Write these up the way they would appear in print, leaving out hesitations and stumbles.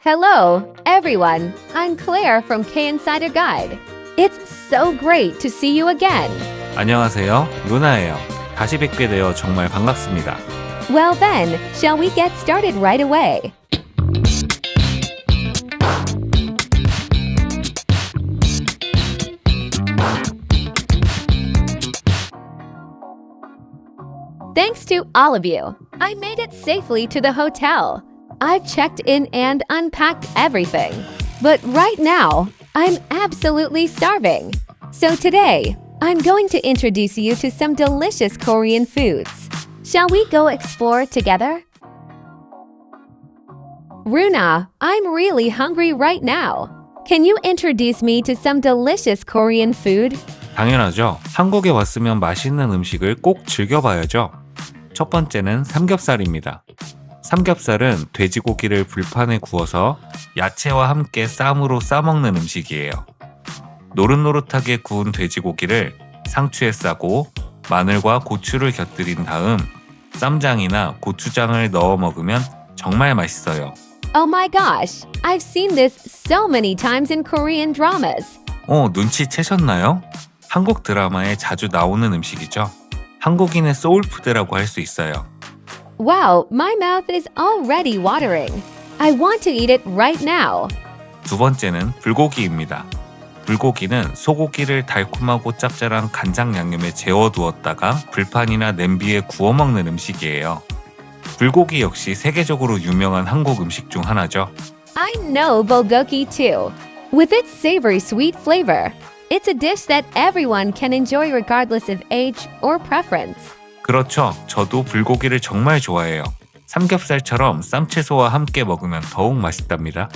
Hello, everyone. I'm Claire from K Insider Guide. It's so great to see you again. 안녕하세요, 루나예요. 다시 뵙게 되어 정말 반갑습니다. Well then, shall we get started right away? Thanks to all of you, I made it safely to the hotel. I've checked in and unpacked everything. But right now, I'm absolutely starving. So today, I'm going to introduce you to some delicious Korean foods. Shall we go explore together? Runa, I'm really hungry right now. Can you introduce me to some delicious Korean food? 당연하죠. 한국에 왔으면 맛있는 음식을 꼭 즐겨봐야죠. 첫 번째는 삼겹살입니다. 삼겹살은 돼지고기를 불판에 구워서 야채와 함께 쌈으로 싸먹는 음식이에요. 노릇노릇하게 구운 돼지고기를 상추에 싸고 마늘과 고추를 곁들인 다음 쌈장이나 고추장을 넣어 먹으면 정말 맛있어요. Oh my gosh, I've seen this so many times in Korean dramas. 눈치채셨나요? 한국 드라마에 자주 나오는 음식이죠. 한국인의 소울푸드라고 할 수 있어요. Wow, my mouth is already watering. I want to eat it right now. 두 번째는 불고기입니다. 불고기는 소고기를 달콤하고 짭짤한 간장 양념에 재워두었다가 불판이나 냄비에 구워 먹는 음식이에요. 불고기 역시 세계적으로 유명한 한국 음식 중 하나죠. I know Bulgogi too. With its savory sweet flavor, it's a dish that everyone can enjoy regardless of age or preference. 그렇죠. 저도 불고기를 정말 좋아해요. 삼겹살처럼 쌈채소와 함께 먹으면 더욱 맛있답니다.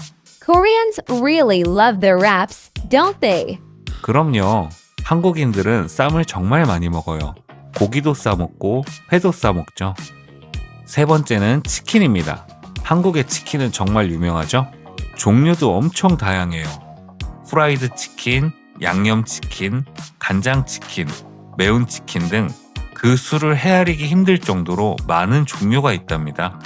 Koreans really love their wraps, don't they? 그럼요. 한국인들은 쌈을 정말 많이 먹어요. 고기도 싸먹고 회도 싸먹죠. 세 번째는 치킨입니다. 한국의 치킨은 정말 유명하죠? 종류도 엄청 다양해요. 프라이드 치킨, 양념 치킨, 간장 치킨, 매운 치킨 등 그 수를 헤아리기 힘들 정도로 많은 종류가 있답니다.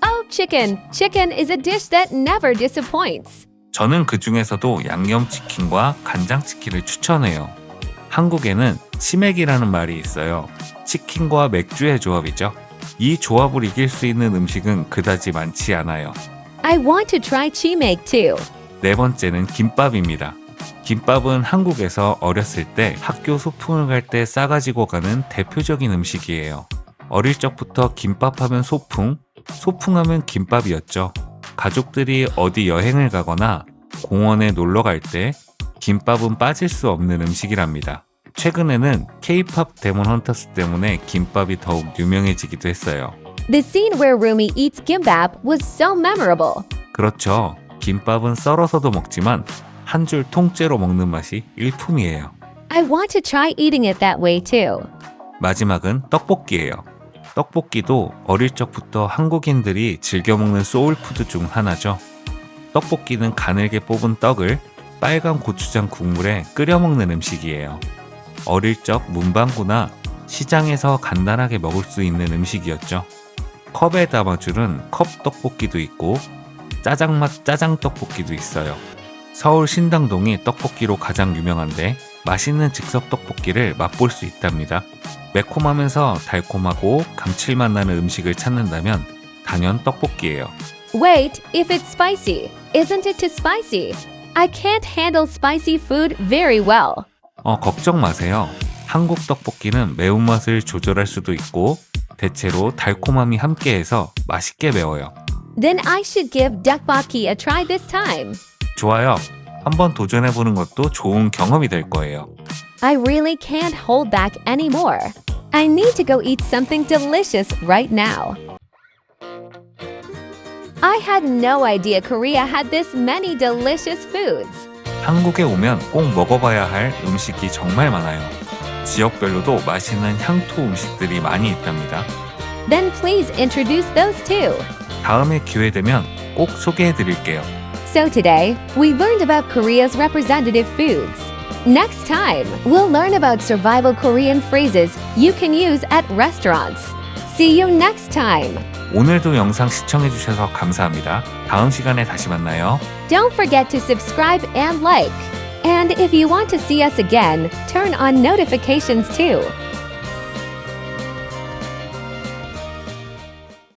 Oh, chicken. Chicken is a dish that never disappoints. 저는 그 중에서도 양념 치킨과 간장 치킨을 추천해요. 한국에는 치맥이라는 말이 있어요. 치킨과 맥주의 조합이죠. 이 조합을 이길 수 있는 음식은 그다지 많지 않아요. I want to try Chimaek too. 네 번째는 김밥입니다. 김밥은 한국에서 어렸을 때 학교 소풍을 갈 때 싸가지고 가는 대표적인 음식이에요. 어릴 적부터 김밥하면 소풍, 소풍하면 김밥이었죠. 가족들이 어디 여행을 가거나 공원에 놀러 갈 때 김밥은 빠질 수 없는 음식이랍니다. 최근에는 K-pop 데몬 헌터스 때문에 김밥이 더욱 유명해지기도 했어요. The scene where Rumi eats Gimbap was so memorable. 그렇죠. 김밥은 썰어서도 먹지만 한 줄 통째로 먹는 맛이 일품이에요. I want to try eating it that way too. 마지막은 떡볶이예요. 떡볶이도 어릴 적부터 한국인들이 즐겨 먹는 소울푸드 중 하나죠. 떡볶이는 가늘게 뽑은 떡을 빨간 고추장 국물에 끓여 먹는 음식이에요. 어릴 적 문방구나 시장에서 간단하게 먹을 수 있는 음식이었죠. 컵에 담아주는 컵 떡볶이도 있고 짜장맛 짜장 떡볶이도 있어요. 서울 신당동이 떡볶이로 가장 유명한데 맛있는 즉석 떡볶이를 맛볼 수 있답니다. 매콤하면서 달콤하고 감칠맛 나는 음식을 찾는다면 단연 떡볶이예요. Wait, if it's spicy, isn't it too spicy? I can't handle spicy food very well. 걱정 마세요. 한국 떡볶이는 매운맛을 조절할 수도 있고 대체로 달콤함이 함께해서 맛있게 매워요. Then I should give Tteokbokki a try this time. 좋아요. 한번 도전해보는 것도 좋은 경험이 될 거예요. I really can't hold back anymore. I need to go eat something delicious right now. I had no idea Korea had this many delicious foods. 한국에 오면 꼭 먹어봐야 할 음식이 정말 많아요. 지역별로도 맛있는 향토 음식들이 많이 있답니다. Then please introduce those too. 다음에 기회 되면 꼭 소개해드릴게요. So today, we learned about Korea's representative foods. Next time, we'll learn about survival Korean phrases you can use at restaurants. See you next time! 오늘도 영상 시청해주셔서 감사합니다. 다음 시간에 다시 만나요. Don't forget to subscribe and like. And if you want to see us again, turn on notifications too.